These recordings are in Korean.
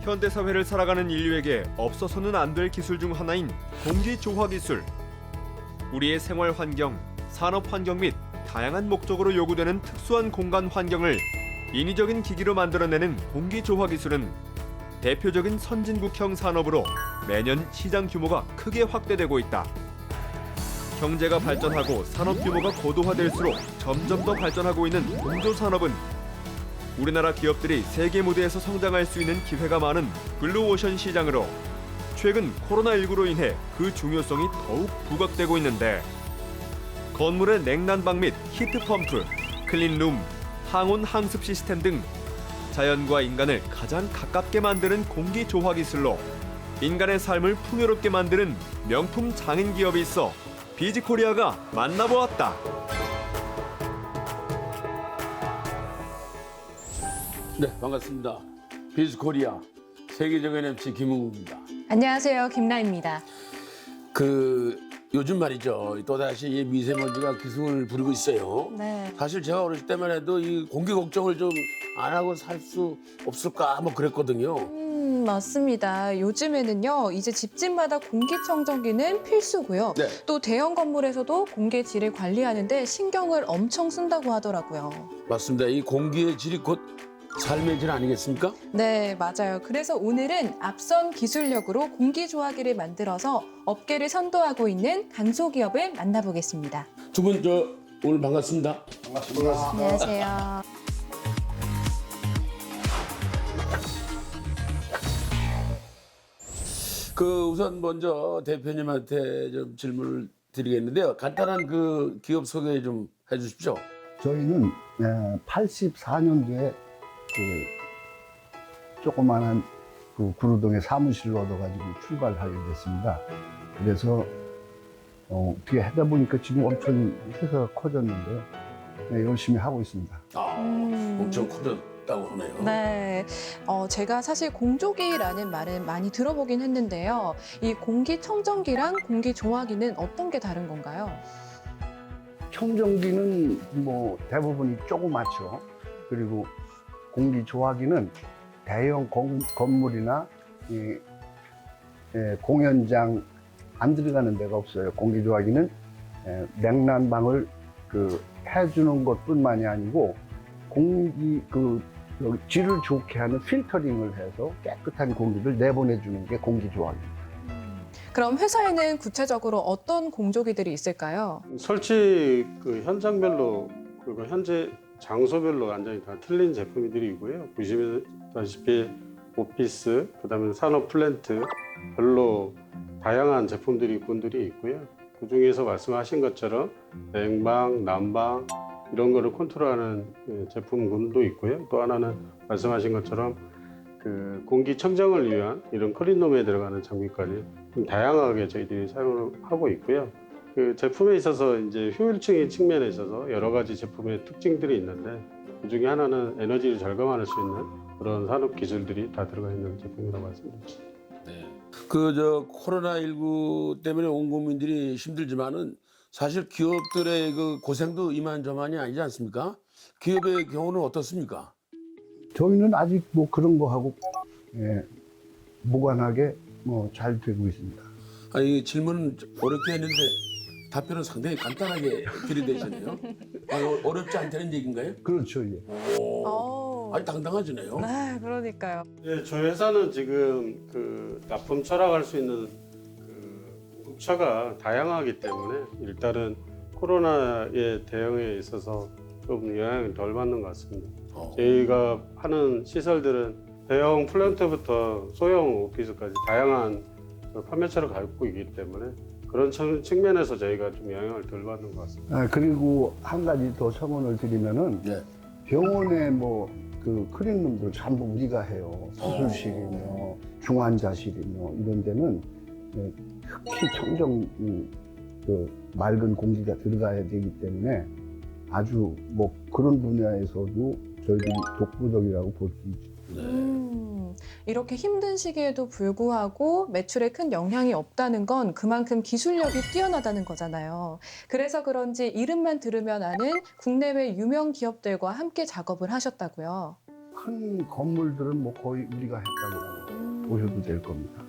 현대사회를 살아가는 인류에게 없어서는 안 될 기술 중 하나인 공기조화 기술. 우리의 생활 환경, 산업 환경 및 다양한 목적으로 요구되는 특수한 공간 환경을 인위적인 기기로 만들어내는 공기조화 기술은 대표적인 선진국형 산업으로 매년 시장 규모가 크게 확대되고 있다. 경제가 발전하고 산업 규모가 고도화될수록 점점 더 발전하고 있는 공조산업은 우리나라 기업들이 세계 무대에서 성장할 수 있는 기회가 많은 블루오션 시장으로 최근 코로나19로 인해 그 중요성이 더욱 부각되고 있는데, 건물의 냉난방 및 히트펌프, 클린룸, 항온 항습 시스템 등 자연과 인간을 가장 가깝게 만드는 공기조화 기술로 인간의 삶을 풍요롭게 만드는 명품 장인 기업이 있어 비즈코리아가 만나보았다. 네, 반갑습니다. 비즈코리아 세계적인 MC 김웅입니다. 안녕하세요, 김나입니다. 요즘 말이죠. 또다시 이 미세먼지가 기승을 부리고 있어요. 네. 사실 제가 어렸을 때만 해도 이 공기 걱정을 좀 안 하고 살 수 없을까 뭐 그랬거든요. 맞습니다. 요즘에는요, 이제 집집마다 공기청정기는 필수고요. 네. 또 대형 건물에서도 공기 질을 관리하는데 신경을 엄청 쓴다고 하더라고요. 맞습니다. 이 공기의 질이 곧 삶의 질 아니겠습니까? 네, 맞아요. 그래서 오늘은 앞선 기술력으로 공기조화기를 만들어서 업계를 선도하고 있는 강소기업을 만나보겠습니다. 두 분 오늘 반갑습니다. 안녕하세요. 우선 먼저 대표님한테 좀 질문을 드리겠는데요. 간단한 기업 소개 좀 해주십시오. 저희는 84년도에 조그마한 구로동에 사무실을 얻어가지고 출발하게 됐습니다. 그래서 어떻게 하다 보니까 지금 엄청 회사가 커졌는데요. 네, 열심히 하고 있습니다. 엄청 커졌다고 하네요. 네, 제가 사실 공조기라는 말은 많이 들어보긴 했는데요. 이 공기청정기랑 공기조화기는 어떤 게 다른 건가요? 청정기는 뭐 대부분이 조그맣죠. 그리고 공기조화기는 대형 건물이나 공연장 안 들어가는 데가 없어요. 공기조화기는 냉난방을 해주는 것뿐만이 아니고 질을 좋게 하는 필터링을 해서 깨끗한 공기를 내보내주는 게 공기조화기입니다. 그럼 회사에는 구체적으로 어떤 공조기들이 있을까요? 설치 현장별로 그리고 현재 장소별로 완전히 다 틀린 제품들이 있고요. 보시다시피 오피스, 그다음에 산업 플랜트 별로 다양한 제품들이 군들이 있고요. 그 중에서 말씀하신 것처럼 냉방, 난방 이런 거를 컨트롤하는 제품군도 있고요. 또 하나는 말씀하신 것처럼 공기 청정을 위한 이런 클린룸에 들어가는 장비까지 좀 다양하게 저희들이 사용을 하고 있고요. 제품에 있어서 이제 효율적인 측면에 있어서 여러 가지 제품의 특징들이 있는데, 그 중에 하나는 에너지를 절감할 수 있는 그런 산업 기술들이 다 들어가 있는 제품이라고 말씀드립니다. 네. 코로나19 때문에 온 국민들이 힘들지만은 사실 기업들의 고생도 이만저만이 아니지 않습니까? 기업의 경우는 어떻습니까? 저희는 아직 뭐 그런 거 하고 무관하게 잘 되고 있습니다. 이 질문은 어렵게 했는데 답변은 상당히 간단하게 들이대시네요. 어렵지 않다는 얘기인가요? 그렇죠, 예. 아니 당당하시네요. 네, 그러니까요. 네, 저희 회사는 지금 납품 철학할 수 있는 공급처가 다양하기 때문에 일단은 코로나에 대응에 있어서 좀 영향을 덜 받는 것 같습니다. 저희가 하는 시설들은 대형 플랜트부터 소형 오피스까지 다양한 판매처를 갖고 있기 때문에 그런 측면에서 저희가 좀 영향을 덜 받는 것 같습니다. 그리고 한 가지 더 첨언을 드리면은 네. 병원에 클린룸도 전부 우리가 해요. 수술실이며 중환자실이며 이런 데는 특히 청정 맑은 공기가 들어가야 되기 때문에 아주 그런 분야에서도 저희들이 독보적이라고 볼 수 있죠. 이렇게 힘든 시기에도 불구하고 매출에 큰 영향이 없다는 건 그만큼 기술력이 뛰어나다는 거잖아요. 그래서 그런지 이름만 들으면 아는 국내외 유명 기업들과 함께 작업을 하셨다고요. 큰 건물들은 뭐 거의 우리가 했다고 보셔도 될 겁니다.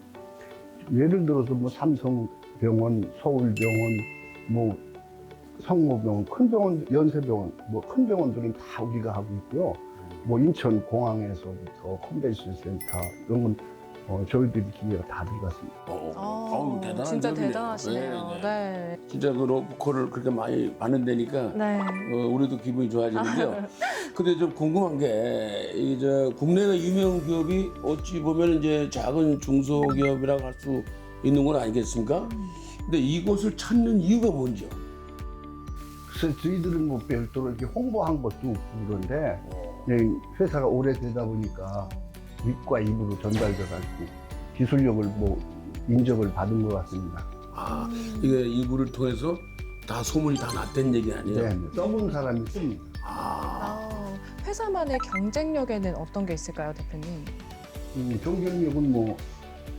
예를 들어서 뭐 삼성병원, 서울병원, 뭐 성모병원, 큰 병원, 연세병원, 뭐 큰 병원들은 다 우리가 하고 있고요. 뭐 인천공항에서부터 컨벤션 센터 이런 건 저희들이 기계가 다 들어갔습니다. 대단한 진짜 점이네요. 대단하시네요. 네, 네. 진짜 그 로보콜을 그렇게 많이 받는다니까 네. 우리도 기분이 좋아지는데요. 근데 좀 궁금한 게 이제 국내의 유명 기업이 어찌 보면 이제 작은 중소기업이라고 할 수 있는 건 아니겠습니까? 근데 이곳을 찾는 이유가 뭔지요? 그래서 저희들은 뭐 별도로 이렇게 홍보한 것도 없고 그런데 그냥 회사가 오래되다 보니까 입과 입으로 전달돼가지고 기술력을 뭐 인정을 받은 것 같습니다. 아, 이게 이구를 통해서 다 소문이 다 났다는 얘기 아니에요? 네, 써본 사람이 씁니다. 회사만의 경쟁력에는 어떤 게 있을까요, 대표님? 경쟁력은 뭐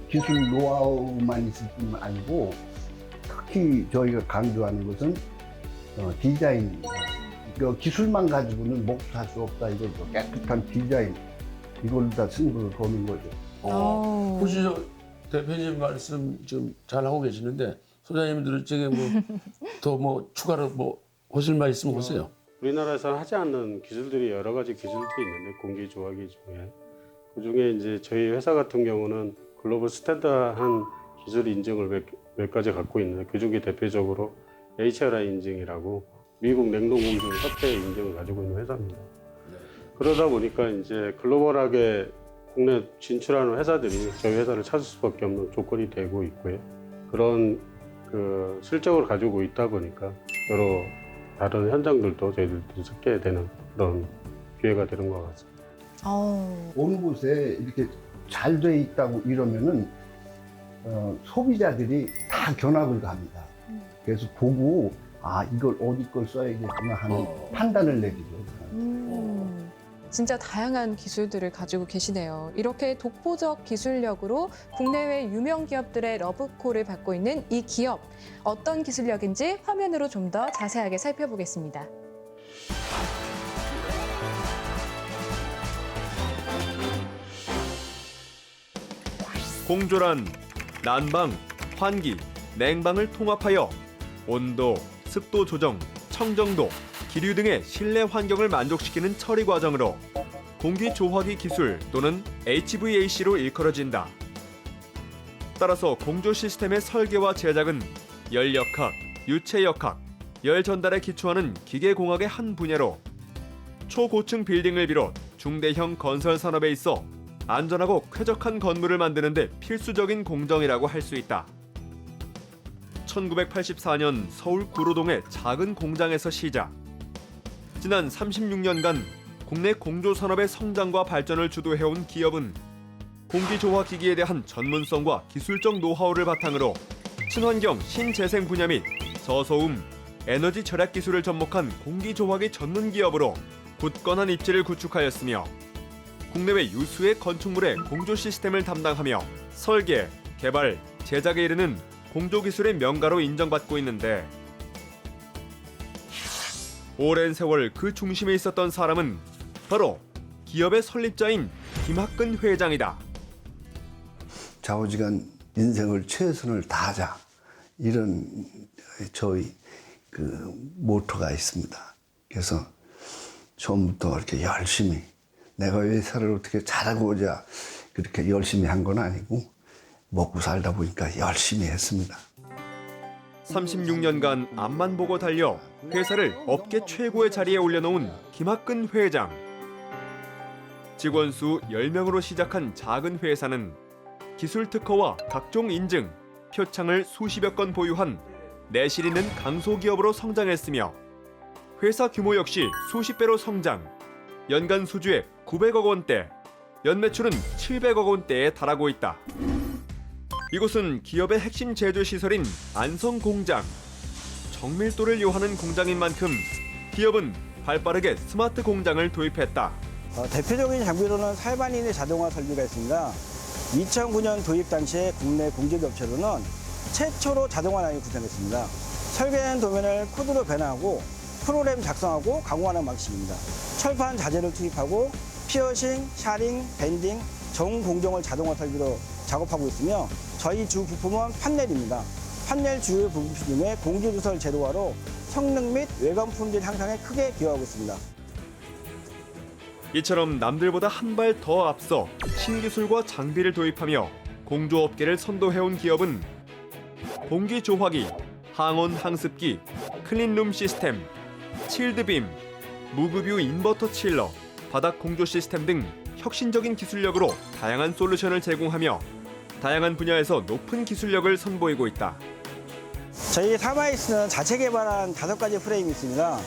기술 노하우만 있을 뿐만 아니고 특히 저희가 강조하는 것은 디자인입니다. 기술만 가지고는 먹고 살 수 없다. 이걸 깨끗한 디자인 이걸 다 승부를 거는 거죠. 혹시 저 대표님 말씀 좀 잘 하고 계시는데 소장님들 중에 뭐 더 뭐 추가로 뭐 하실 말 있으면 하세요. 우리나라에서 하지 않는 기술들이 여러 가지 기술들이 있는데 공기 조화기 중에 그 중에 이제 저희 회사 같은 경우는 글로벌 스탠다드한 기술 인증을 몇 가지 갖고 있는데 그 중에 대표적으로 HRI 인증이라고 미국 냉동공정 협회 인증을 가지고 있는 회사입니다. 그러다 보니까 이제 글로벌하게 국내 진출하는 회사들이 저희 회사를 찾을 수밖에 없는 조건이 되고 있고요. 그런 그 실적을 가지고 있다 보니까 여러 다른 현장들도 저희들이 찾게 되는 그런 기회가 되는 것 같습니다. 어느 곳에 이렇게 잘 돼 있다고 이러면은 소비자들이 다 견학을 갑니다. 그래서 보고 이걸 어디 걸 써야겠구나 하는 판단을 내리죠. 진짜 다양한 기술들을 가지고 계시네요. 이렇게 독보적 기술력으로 국내외 유명 기업들의 러브콜을 받고 있는 이 기업. 어떤 기술력인지 화면으로 좀 더 자세하게 살펴보겠습니다. 공조란 난방, 환기, 냉방을 통합하여 온도, 습도 조정, 청정도, 기류 등의 실내 환경을 만족시키는 처리 과정으로 공기 조화기 기술 또는 HVAC로 일컬어진다. 따라서 공조 시스템의 설계와 제작은 열역학, 유체역학, 열 전달에 기초하는 기계공학의 한 분야로 초고층 빌딩을 비롯 중대형 건설 산업에 있어 안전하고 쾌적한 건물을 만드는 데 필수적인 공정이라고 할 수 있다. 1984년 서울 구로동의 작은 공장에서 시작. 지난 36년간 국내 공조 산업의 성장과 발전을 주도해온 기업은 공기조화 기기에 대한 전문성과 기술적 노하우를 바탕으로 친환경 신재생 분야 및 저소음, 에너지 절약 기술을 접목한 공기조화기 전문 기업으로 굳건한 입지를 구축하였으며 국내외 유수의 건축물의 공조 시스템을 담당하며 설계, 개발, 제작에 이르는 공조 기술의 명가로 인정받고 있는데 오랜 세월 그 중심에 있었던 사람은 바로 기업의 설립자인 김학근 회장이다. 좌우지간 인생을 최선을 다하자 이런 저희 그 모토가 있습니다. 그래서 처음부터 이렇게 열심히 내가 회사를 어떻게 잘하고자 그렇게 열심히 한 건 아니고 먹고 살다 보니까 열심히 했습니다. 36년간 앞만 보고 달려 회사를 업계 최고의 자리에 올려놓은 김학근 회장. 직원 수 10명으로 시작한 작은 회사는 기술 특허와 각종 인증, 표창을 수십여 건 보유한 내실 있는 강소기업으로 성장했으며 회사 규모 역시 수십 배로 성장, 연간 수주액 900억 원대, 연매출은 700억 원대에 달하고 있다. 이곳은 기업의 핵심 제조 시설인 안성 공장. 정밀도를 요하는 공장인 만큼 기업은 발빠르게 스마트 공장을 도입했다. 대표적인 장비로는 살반인의 자동화 설비가 있습니다. 2009년 도입 당시에 국내 공제업체로는 최초로 자동화 라인을 구성했습니다. 설계된 도면을 코드로 변화하고 프로그램 작성하고 가공하는 방식입니다. 철판 자재를 투입하고 피어싱, 샤링, 밴딩, 정 공정을 자동화 설비로 작업하고 있으며 저희 주 부품은 판넬입니다. 판넬 주요 부품 중에 공기 누설 제도화로 성능 및 외관 품질 향상에 크게 기여하고 있습니다. 이처럼 남들보다 한 발 더 앞서 신기술과 장비를 도입하며 공조업계를 선도해온 기업은 공기 조화기, 항온 항습기, 클린룸 시스템, 칠드빔, 무급유 인버터 칠러, 바닥 공조 시스템 등 혁신적인 기술력으로 다양한 솔루션을 제공하며 다양한 분야에서 높은 기술력을 선보이고 있다. 저희 사마이스는 자체 개발한 5가지 프레임이 있습니다.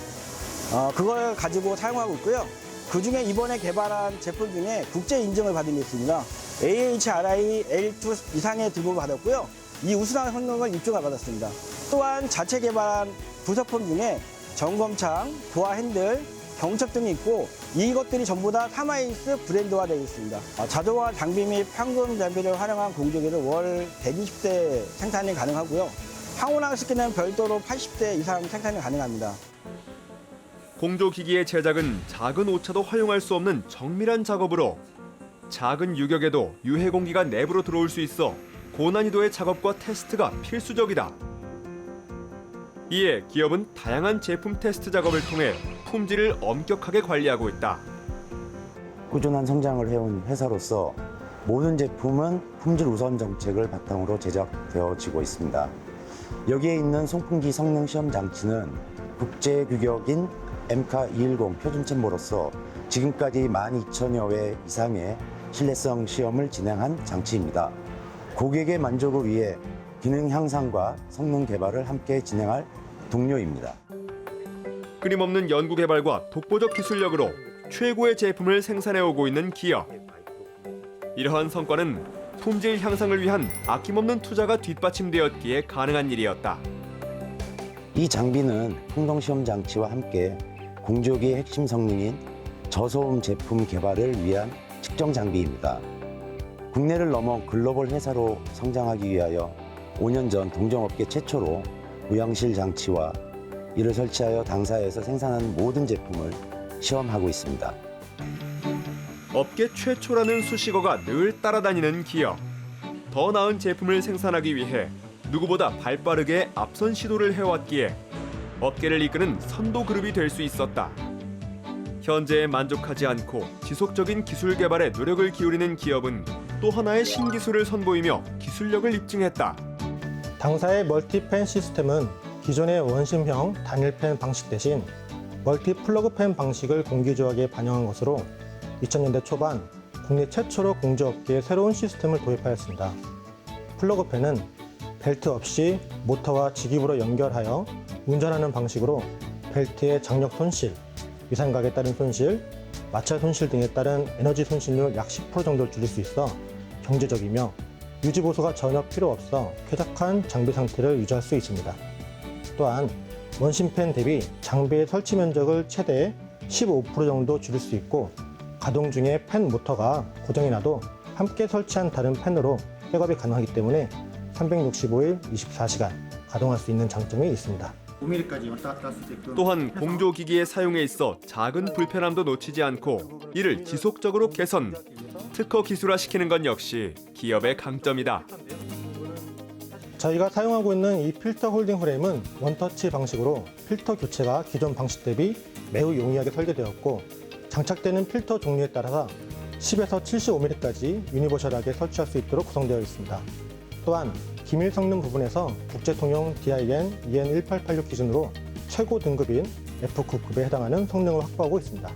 그걸 가지고 사용하고 있고요. 그중에 이번에 개발한 제품 중에 국제 인증을 받은 게 있습니다. AHRI L2 이상의 등급을 받았고요. 이 우수한 성능을 입증을 받았습니다. 또한 자체 개발한 부속품 중에 점검창, 도화 핸들, 경첩 등이 있고 이것들이 전부 다 사마이스 브랜드화되어 있습니다. 자동화 장비 및 황금 장비를 활용한 공조기를 월 120대 생산이 가능하고요. 항온항습기는 별도로 80대 이상 생산이 가능합니다. 공조기기의 제작은 작은 오차도 허용할 수 없는 정밀한 작업으로 작은 유격에도 유해 공기가 내부로 들어올 수 있어 고난이도의 작업과 테스트가 필수적이다. 이에 기업은 다양한 제품 테스트 작업을 통해 품질을 엄격하게 관리하고 있다. 꾸준한 성장을 해온 회사로서 모든 제품은 품질 우선 정책을 바탕으로 제작되어지고 있습니다. 여기에 있는 송풍기 성능 시험 장치는 국제 규격인 MCA 210 표준 챔버로서 지금까지 12,000여 회 이상의 신뢰성 시험을 진행한 장치입니다. 고객의 만족을 위해 기능 향상과 성능 개발을 함께 진행할 동료입니다. 끊임없는 연구 개발과 독보적 기술력으로 최고의 제품을 생산해오고 있는 기업. 이러한 성과는 품질 향상을 위한 아낌없는 투자가 뒷받침되었기에 가능한 일이었다. 이 장비는 풍동 시험 장치와 함께 공조기의 핵심 성능인 저소음 제품 개발을 위한 측정 장비입니다. 국내를 넘어 글로벌 회사로 성장하기 위하여 5년 전 동종업계 최초로 무향실 장치와 이를 설치하여 당사에서 생산하는 모든 제품을 시험하고 있습니다. 업계 최초라는 수식어가 늘 따라다니는 기업. 더 나은 제품을 생산하기 위해 누구보다 발빠르게 앞선 시도를 해왔기에 업계를 이끄는 선도 그룹이 될 수 있었다. 현재에 만족하지 않고 지속적인 기술 개발에 노력을 기울이는 기업은 또 하나의 신기술을 선보이며 기술력을 입증했다. 당사의 멀티팬 시스템은 기존의 원심형 단일팬 방식 대신 멀티 플러그팬 방식을 공기조화기에 반영한 것으로 2000년대 초반 국내 최초로 공조업계에 새로운 시스템을 도입하였습니다. 플러그팬은 벨트 없이 모터와 직입으로 연결하여 운전하는 방식으로 벨트의 장력 손실, 위상각에 따른 손실, 마찰 손실 등에 따른 에너지 손실률 약 10% 정도를 줄일 수 있어 경제적이며 유지 보수가 전혀 필요 없어 쾌적한 장비 상태를 유지할 수 있습니다. 또한 원심팬 대비 장비의 설치 면적을 최대 15% 정도 줄일 수 있고 가동 중에 팬 모터가 고장이 나도 함께 설치한 다른 팬으로 백업이 가능하기 때문에 365일 24시간 가동할 수 있는 장점이 있습니다. 또한 공조기기의 사용에 있어 작은 불편함도 놓치지 않고 이를 지속적으로 개선, 특허 기술화시키는 건 역시 기업의 강점이다. 저희가 사용하고 있는 이 필터 홀딩 프레임은 원터치 방식으로 필터 교체가 기존 방식 대비 매우 용이하게 설계되었고 장착되는 필터 종류에 따라서 10에서 75mm까지 유니버셜하게 설치할 수 있도록 구성되어 있습니다. 또한 기밀 성능 부분에서 국제통용 DIN EN 1886 기준으로 최고 등급인 F9급에 해당하는 성능을 확보하고 있습니다.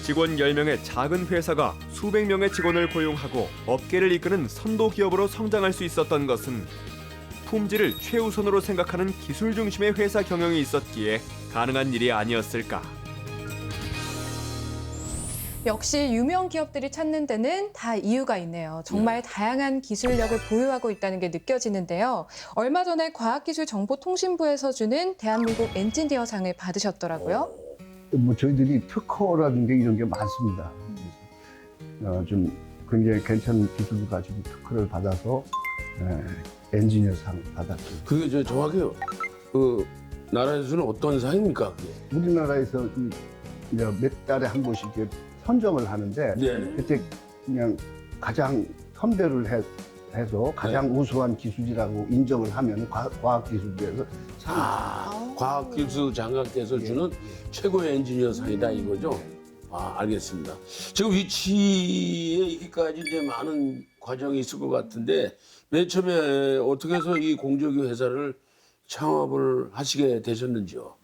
직원 10명의 작은 회사가 수백 명의 직원을 고용하고 업계를 이끄는 선도 기업으로 성장할 수 있었던 것은 품질을 최우선으로 생각하는 기술 중심의 회사 경영이 있었기에 가능한 일이 아니었을까. 역시 유명 기업들이 찾는 데는 다 이유가 있네요. 정말 다양한 기술력을 보유하고 있다는 게 느껴지는데요. 얼마 전에 과학기술정보통신부에서 주는 대한민국 엔지니어상을 받으셨더라고요. 뭐 저희들이 특허라든가 이런 게 많습니다. 좀 굉장히 괜찮은 기술을 가지고 특허를 받아서 엔지니어상 받았죠. 그게 정확해요. 그 나라에서는 어떤 상입니까? 그게? 우리나라에서 몇 달에 한 번씩 이렇게 선정을 하는데 네. 그때 그냥 가장 선별을 해서 가장 우수한 기술이라고 인정을 하면 과학기술부에서 과학기술 장관께서 주는 최고의 엔지니어 상이다 이거죠? 알겠습니다. 지금 위치에 이기까지 이제 많은 과정이 있을 것 같은데 맨 처음에 어떻게 해서 이 공조기 회사를 창업을 하시게 되셨는지요?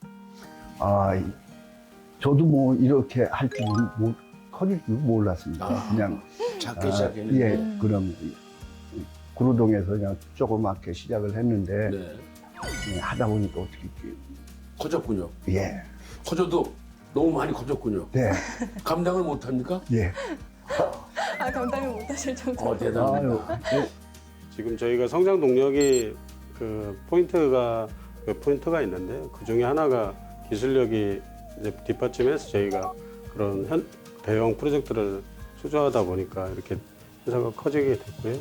저도 뭐 이렇게 할 줄은 커질 줄 몰랐습니다. 그냥 작게 시작했는데. 그럼 구로동에서 그냥 조그맣게 시작을 했는데 네. 하다 보니까 어떻게 커졌군요. 예, 커져도 너무 많이 커졌군요. 네, 감당을 못합니까? 예. 감당을 못하실 정도로. 대단합니다. 지금 저희가 성장 동력이 그 포인트가 몇 포인트가 있는데 그 중에 하나가 기술력이 이제 뒷받침해서 저희가 그런 대형 프로젝트를 수주하다 보니까 이렇게 회사가 커지게 됐고요.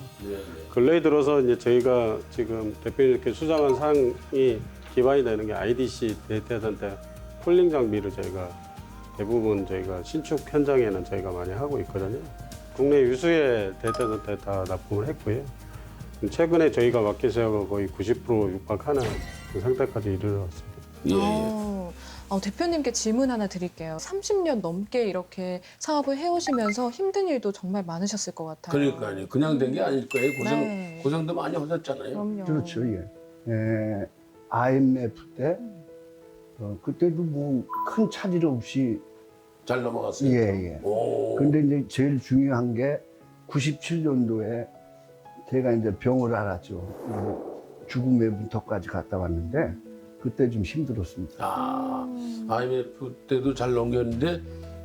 근래에 들어서 이제 저희가 지금 대표님께 수장한 사항이 기반이 되는 게 IDC 데이터 센터 쿨링 장비를 저희가 대부분 저희가 신축 현장에는 저희가 많이 하고 있거든요. 국내 유수의 데이터 센터에 다 납품을 했고요. 최근에 저희가 마켓 쉐어가 거의 90% 육박하는 그 상태까지 이르렀습니다. 대표님께 질문 하나 드릴게요. 30년 넘게 이렇게 사업을 해오시면서 힘든 일도 정말 많으셨을 것 같아요. 그러니까요. 그냥 된 게 아닐 거예요. 네. 고생도 많이 하셨잖아요. 그럼요. 그렇죠, 예. IMF 때 그때도 뭐 큰 차질 없이 잘 넘어갔어요. 예. 오. 근데 이제 제일 중요한 게 97년도에 제가 이제 병을 앓았죠. 뭐 죽음의 문턱까지 갔다 왔는데 그때 좀 힘들었습니다. IMF 때도 잘 넘겼는데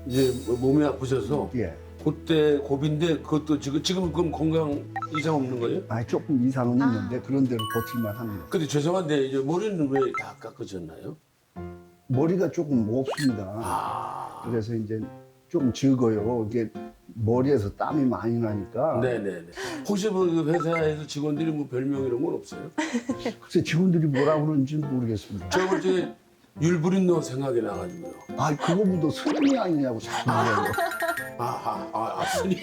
이제 몸이 아프셔서 예. 그때 고비인데 그것도 지금 그럼 건강 이상 없는 거예요? 조금 이상은 있는데 그런 데는 버틸만 합니다. 근데 죄송한데 이제 머리는 왜 다 깎으셨나요? 머리가 조금 없습니다. 그래서 이제 좀 적어요. 이게 머리에서 땀이 많이 나니까. 네네네. 혹시 뭐 회사에서 직원들이 뭐 별명 이런 건 없어요? 글쎄 직원들이 뭐라 그러는지 모르겠습니다. 제가 볼 때 율브린너 생각이 나가지고요. 그거보다 스님이 아니냐고 자꾸 그래요. 스님.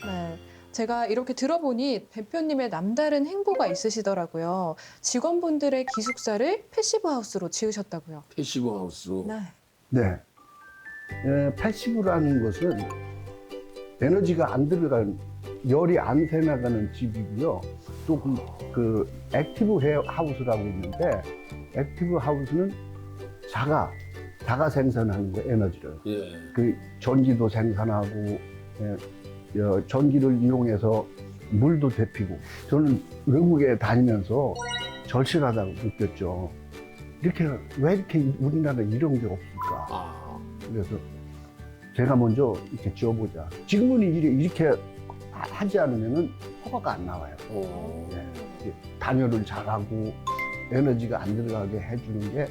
네. 제가 이렇게 들어보니 대표님의 남다른 행보가 있으시더라고요. 직원분들의 기숙사를 패시브 하우스로 지으셨다고요. 패시브 하우스. 네. 네. 패시브라는 것은 에너지가 안 들어가는, 열이 안 새나가는 집이고요. 또 그 액티브 하우스라고 있는데, 액티브 하우스는 자가 생산하는 거 에너지를. 예. 그 전기도 생산하고, 전기를 이용해서 물도 데피고. 저는 외국에 다니면서 절실하다고 느꼈죠. 왜 이렇게 우리나라에 이런 게 없을까? 그래서 제가 먼저 이렇게 지어보자. 지금은 이렇게 하지 않으면 허가가 안 나와요. 네. 단열을 잘하고 에너지가 안 들어가게 해주는 게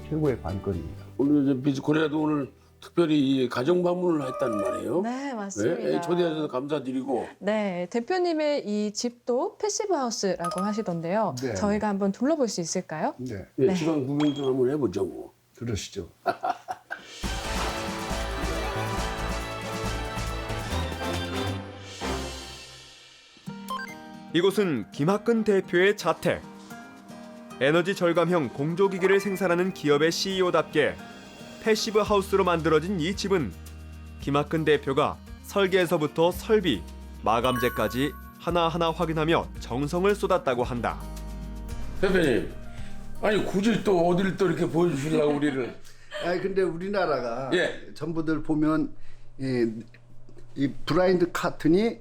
최고의 관건입니다. 오늘 비즈코리아도 오늘 특별히 가정 방문을 했단 말이에요. 네, 맞습니다. 네, 초대해주셔서 감사드리고. 네, 대표님의 이 집도 패시브 하우스라고 하시던데요. 네. 저희가 한번 둘러볼 수 있을까요? 네, 네. 시간 구경 좀 한번 해보죠. 뭐. 그러시죠. 이곳은 김학근 대표의 자택. 에너지 절감형 공조기기를 생산하는 기업의 CEO답게 패시브 하우스로 만들어진 이 집은 김학근 대표가 설계에서부터 설비, 마감재까지 하나하나 확인하며 정성을 쏟았다고 한다. 대표님, 아니 굳이 또 어디를 또 이렇게 보여주시려고 우리를. 근데 우리나라가 예. 전부들 보면 이 브라인드 카튼이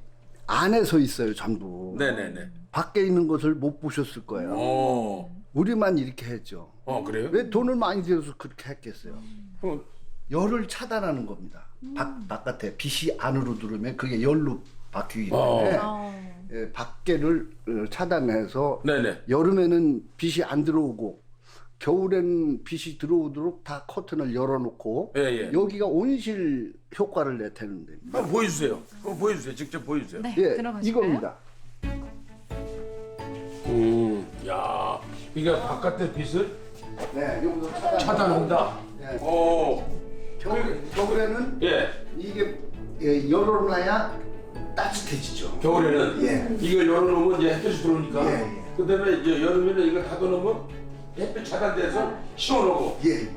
안에서 있어요, 전부. 네네네. 밖에 있는 것을 못 보셨을 거예요. 우리만 이렇게 했죠. 그래요? 왜 돈을 많이 들여서 그렇게 했겠어요? 그럼 열을 차단하는 겁니다. 바깥에 빛이 안으로 들어오면 그게 열로 바뀌기 때문에 밖에를 차단해서 네네. 여름에는 빛이 안 들어오고 겨울에는 빛이 들어오도록 다 커튼을 열어놓고 예. 여기가 온실 효과를 내태는 됩니다. 한번 보여주세요. 직접 보여주세요. 네, 예, 들어가실까요? 이겁니다. 야, 이게 바깥의 빛을 네, 여기서 차단한다. 네. 겨울에 겨울에는 예. 이게 열어놔야 따뜻해지죠. 겨울에는 예. 이걸 열어놓으면 이제 햇빛이 들어오니까. 예. 그다음에 이제 여름에는 이걸 닫아놓으면 햇빛 차단돼서 시원하고. 예.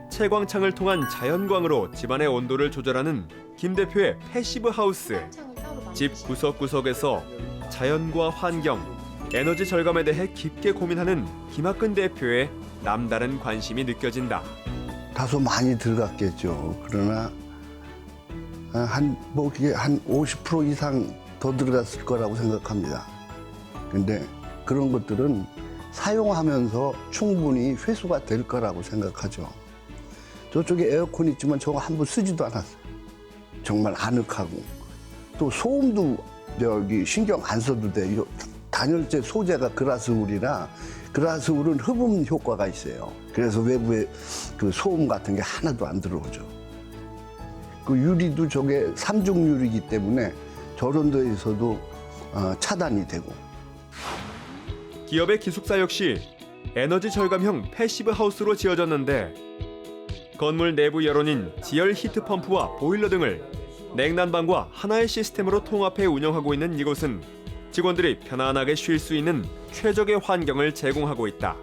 채광창을 통한 자연광으로 집안의 온도를 조절하는 김 대표의 패시브 하우스. 집 구석구석에서 자연과 환경, 에너지 절감에 대해 깊게 고민하는 김학근 대표의 남다른 관심이 느껴진다. 다소 많이 들어갔겠죠. 그러나 그게 한 50% 이상 더 들어갔을 거라고 생각합니다. 근데 그런 것들은 사용하면서 충분히 회수가 될 거라고 생각하죠. 저쪽에 에어컨 있지만 저거 한 번 쓰지도 않았어요. 정말 아늑하고 또 소음도 신경 안 써도 돼. 단열재 소재가 그라스울이라 그라스울은 흡음 효과가 있어요. 그래서 외부에 그 소음 같은 게 하나도 안 들어오죠. 그 유리도 저게 삼중 유리이기 때문에 저런 데에서도 차단이 되고. 기업의 기숙사 역시 에너지 절감형 패시브 하우스로 지어졌는데 건물 내부 여론인 지열 히트 펌프와 보일러 등을 냉난방과 하나의 시스템으로 통합해 운영하고 있는 이곳은 직원들이 편안하게 쉴 수 있는 최적의 환경을 제공하고 있다.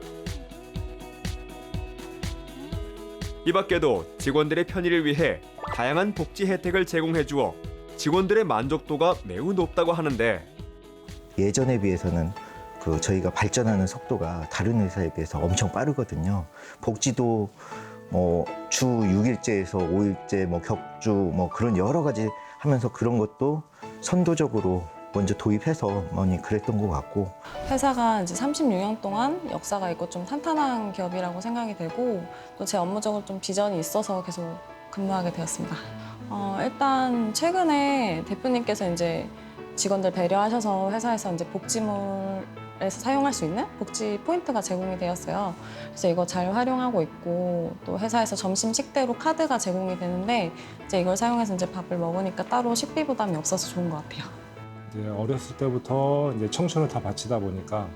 이 밖에도 직원들의 편의를 위해 다양한 복지 혜택을 제공해 주어 직원들의 만족도가 매우 높다고 하는데 예전에 비해서는 저희가 발전하는 속도가 다른 회사에 비해서 엄청 빠르거든요. 복지도 주 6일제에서 5일제, 격주, 그런 여러 가지 하면서 그런 것도 선도적으로 먼저 도입해서 많이 그랬던 것 같고. 회사가 이제 36년 동안 역사가 있고 좀 탄탄한 기업이라고 생각이 되고 또 제 업무적으로 좀 비전이 있어서 계속 근무하게 되었습니다. 일단 최근에 대표님께서 이제 직원들 배려하셔서 회사에서 이제 복지물에서 사용할 수 있는 복지 포인트가 제공이 되었어요. 그래서 이거 잘 활용하고 있고 또 회사에서 점심 식대로 카드가 제공이 되는데 이제 이걸 사용해서 이제 밥을 먹으니까 따로 식비 부담이 없어서 좋은 것 같아요. 이제 어렸을 때부터 이제 청춘을 다 바치다 보니까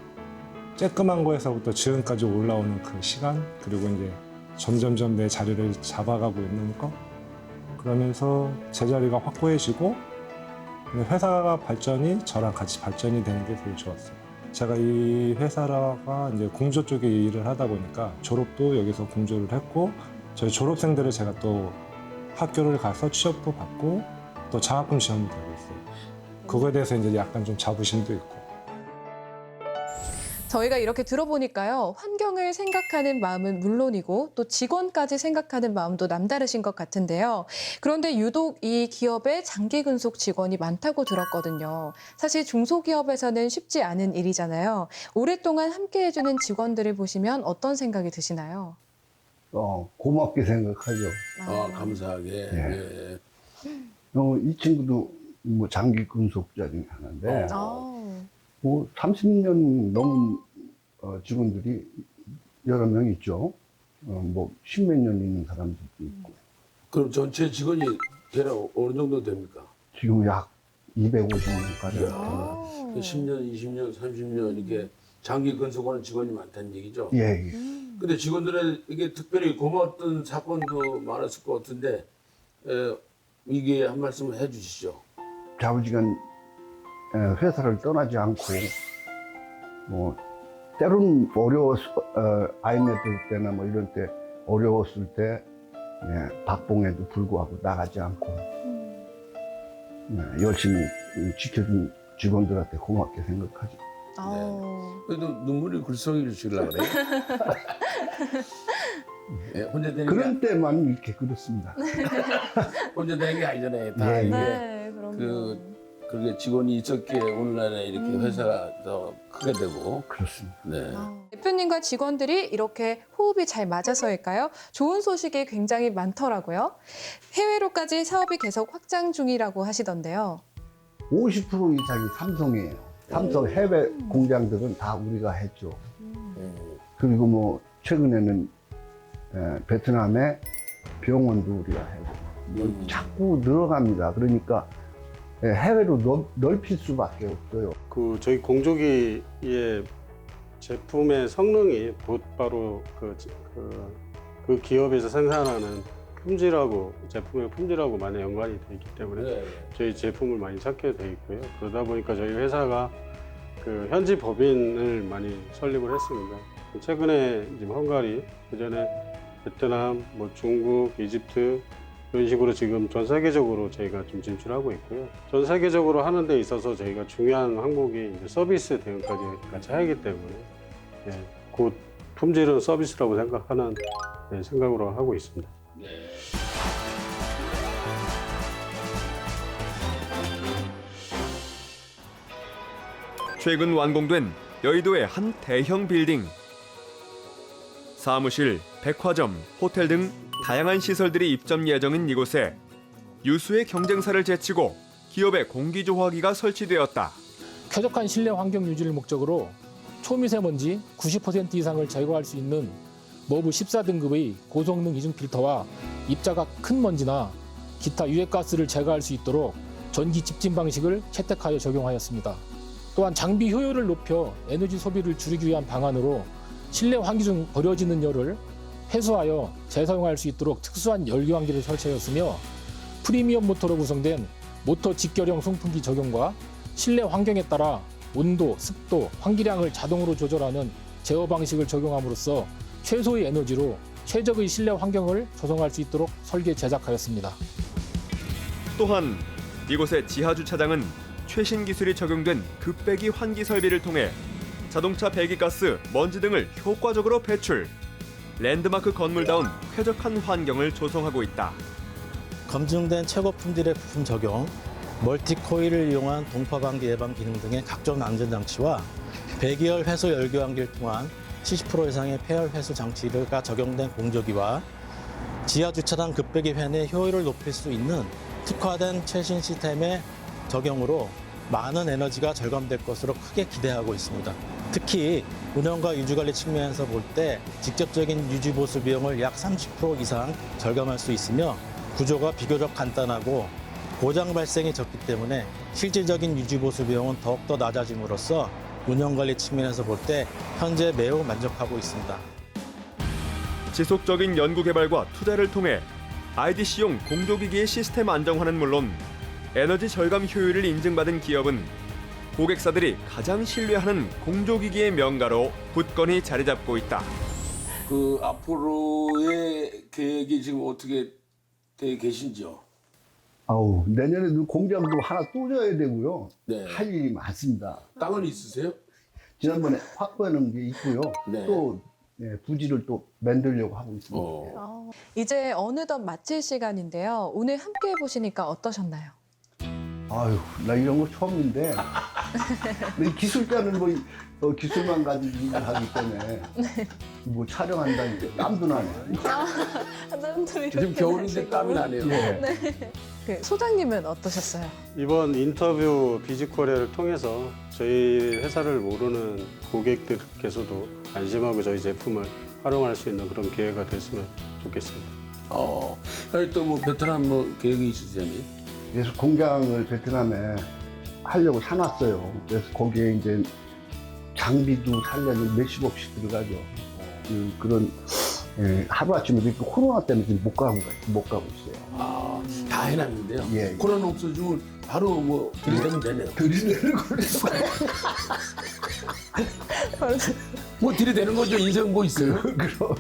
쬐끔한 거에서부터 지금까지 올라오는 그 시간 그리고 이제 점점점 내 자리를 잡아가고 있는 거 그러면서 제 자리가 확고해지고 회사가 발전이 저랑 같이 발전이 되는 게 되게 좋았어요. 제가 이 회사가 이제 공조 쪽에 일을 하다 보니까 졸업도 여기서 공조를 했고 저희 졸업생들을 제가 또 학교를 가서 취업도 받고 또 장학금 지원도 되고 있어요. 그거에 대해서 이제 약간 좀 자부심도 있고. 저희가 이렇게 들어보니까요. 환경을 생각하는 마음은 물론이고 또 직원까지 생각하는 마음도 남다르신 것 같은데요. 그런데 유독 이 기업에 장기 근속 직원이 많다고 들었거든요. 사실 중소기업에서는 쉽지 않은 일이잖아요. 오랫동안 함께해주는 직원들을 보시면 어떤 생각이 드시나요? 고맙게 생각하죠. 감사하게. 예. 이 친구도 장기 근속자 중에 하나인데 30년 넘은 직원들이 여러 명 있죠. 십몇 년 있는 사람들도 있고. 그럼 전체 직원이 대략 어느 정도 됩니까? 지금 약 250명까지. 10년, 20년, 30년 이렇게 장기 근속하는 직원이 많다는 얘기죠? 예. 근데 직원들의 이게 특별히 고마웠던 사건도 많았을 것 같은데 이게 한 말씀 해주시죠. 좌우지간 회사를 떠나지 않고 때로는 아이 낳을 때나 이런 때 어려웠을 때 박봉에도 불구하고 나가지 않고 열심히 지켜준 직원들한테 고맙게 생각하죠. 그래도 눈물이 글썽이시려고 그래요? 혼자 되는 그런 때만 이렇게 그렇습니다. 혼자 되는 게 아니잖아요. 다 이게 네, 그럼요. 그렇게 직원이 있었기에 오늘날에 이렇게 회사가 더 크게 되고. 그렇습니다. 네. 대표님과 직원들이 이렇게 호흡이 잘 맞아서일까요? 좋은 소식이 굉장히 많더라고요. 해외로까지 사업이 계속 확장 중이라고 하시던데요. 50% 이상이 삼성이에요. 삼성 해외 공장들은 다 우리가 했죠. 그리고 최근에는 베트남에 병원도 우리가 하고 자꾸 늘어갑니다. 그러니까 해외로 넓힐 수밖에 없어요. 저희 공조기의 제품의 성능이 곧바로 그 기업에서 생산하는 품질하고 제품의 품질하고 많이 연관이 돼 있기 때문에 네. 저희 제품을 많이 찾게 돼 있고요. 그러다 보니까 저희 회사가 그 현지 법인을 많이 설립을 했습니다. 최근에 지금 헝가리, 그전에 베트남, 뭐 중국, 이집트 이런 식으로 지금 전 세계적으로 저희가 좀 진출하고 있고요. 전 세계적으로 하는 데 있어서 저희가 중요한 항목이 이제 서비스 대응까지 같이 하기 때문에 곧 품질은 서비스라고 생각하는 생각으로 하고 있습니다. 최근 완공된 여의도의 한 대형 빌딩. 사무실, 백화점, 호텔 등 다양한 시설들이 입점 예정인 이곳에 유수의 경쟁사를 제치고 기업의 공기조화기가 설치되었다. 쾌적한 실내 환경 유지를 목적으로 초미세먼지 90% 이상을 제거할 수 있는 머브 14등급의 고성능 이중 필터와 입자가 큰 먼지나 기타 유해가스를 제거할 수 있도록 전기 집진 방식을 채택하여 적용하였습니다. 또한 장비 효율을 높여 에너지 소비를 줄이기 위한 방안으로 실내 환기 중 버려지는 열을 회수하여 재사용할 수 있도록 특수한 열교환기를 설치하였으며 프리미엄 모터로 구성된 모터 직결형 송풍기 적용과 실내 환경에 따라 온도, 습도, 환기량을 자동으로 조절하는 제어 방식을 적용함으로써 최소의 에너지로 최적의 실내 환경을 조성할 수 있도록 설계 제작하였습니다. 또한 이곳의 지하 주차장은 최신 기술이 적용된 급배기 환기 설비를 통해 자동차 배기가스, 먼지 등을 효과적으로 배출. 랜드마크 건물다운 쾌적한 환경을 조성하고 있다. 검증된 최고 품질의 부품 적용, 멀티 코일을 이용한 동파 방기 예방 기능 등의 각종 안전장치와 배기열 회수 열교환기를 통한 70% 이상의 폐열 회수 장치가 적용된 공조기와 지하 주차장 급배기 팬의 효율을 높일 수 있는 특화된 최신 시스템의 적용으로 많은 에너지가 절감될 것으로 크게 기대하고 있습니다. 특히 운영과 유지관리 측면에서 볼 때 직접적인 유지 보수 비용을 약 30% 이상 절감할 수 있으며 구조가 비교적 간단하고 고장 발생이 적기 때문에 실질적인 유지 보수 비용은 더욱더 낮아짐으로써 운영관리 측면에서 볼 때 현재 매우 만족하고 있습니다. 지속적인 연구 개발과 투자를 통해 IDC용 공조기기의 시스템 안정화는 물론 에너지 절감 효율을 인증받은 기업은 고객사들이 가장 신뢰하는 공조기기의 명가로 굳건히 자리 잡고 있다. 그 앞으로의 계획이 지금 어떻게 돼 계신지요? 아우, 내년에도 공장도 하나 또 져야 되고요. 네. 할 일이 많습니다. 땅은 있으세요? 지난번에 확보해놓은 게 있고요. 네. 또 부지를 또 만들려고 하고 있습니다. 이제 어느덧 마칠 시간인데요. 오늘 함께 해보시니까 어떠셨나요? 아유, 나 이런 거 처음인데 기술자는 뭐 기술만 가지고 일을 하기 때문에 뭐 촬영한다니까 땀도 나네. 지금 겨울인데 땀이 나네요. 네. 그 소장님은 어떠셨어요? 이번 인터뷰 비즈코리아를 통해서 저희 회사를 모르는 고객들께서도 안심하고 저희 제품을 활용할 수 있는 그런 기회가 됐으면 좋겠습니다. 또 뭐 베트남 뭐 계획이 있으세요? 그래서 공장을 베트남에 하려고 사놨어요. 그래서 거기에 이제 장비도 살려면 몇십억씩 들어가죠. 그런 하루아침에 이렇게 코로나 때문에 지금 못 가고 있어요. 다 해놨는데요. 예. 코로나 없어지면 바로 뭐 들이대면 되네요. 들이대는 걸 뭐 들이대는 거죠. 인생 뭐 있어요? 그럼.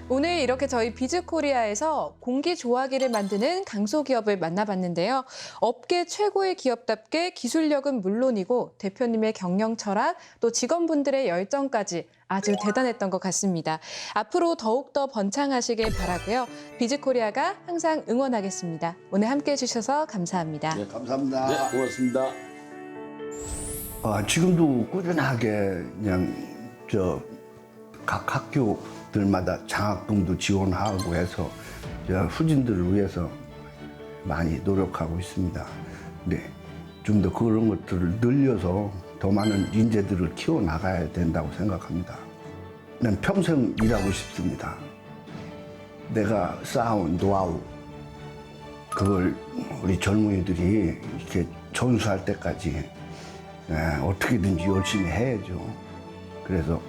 오늘 이렇게 저희 비즈코리아에서 공기조화기를 만드는 강소기업을 만나봤는데요. 업계 최고의 기업답게 기술력은 물론이고 대표님의 경영 철학, 또 직원분들의 열정까지 아주 대단했던 것 같습니다. 앞으로 더욱더 번창하시길 바라고요. 비즈코리아가 항상 응원하겠습니다. 오늘 함께해 주셔서 감사합니다. 네, 감사합니다. 네, 고맙습니다. 지금도 꾸준하게 그냥 각 학교들마다 장학금도 지원하고 해서 후진들을 위해서 많이 노력하고 있습니다. 네, 좀 더 그런 것들을 늘려서 더 많은 인재들을 키워나가야 된다고 생각합니다. 난 평생 일하고 싶습니다. 내가 쌓아온 노하우, 그걸 우리 젊은이들이 이렇게 전수할 때까지 어떻게든지 열심히 해야죠. 그래서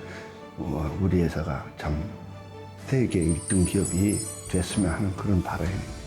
우리 회사가 참 세계 1등 기업이 됐으면 하는 그런 바람입니다.